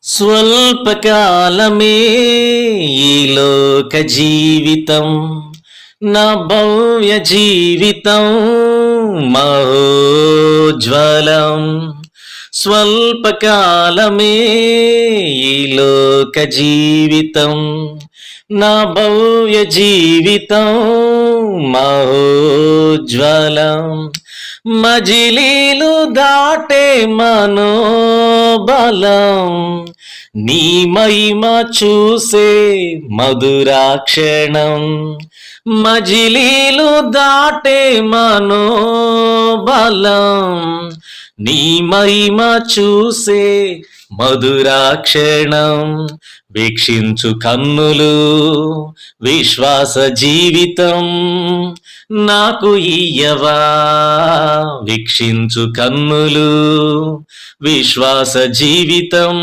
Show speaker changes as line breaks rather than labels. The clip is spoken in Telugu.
స్వల్పకాలమే ఈ లోక జీవితం, నా భవ్య జీవితం మహోజ్వలం. స్వల్పకాలమే ఈ లోక జీవితం, నా భవ్య జీవితం మహోజ్వలం. మజిలీలు దాటే మనోబలం, నీ మహిమ చూసే మధురాక్షణం. మజిలీలు దాటే మనోబలం, నీ మహిమ చూసే మధురాక్షణం. వీక్షించు కన్నులు విశ్వాస జీవితం నాకు ఇయ్యవా. వీక్షించు కన్నులు విశ్వాస జీవితం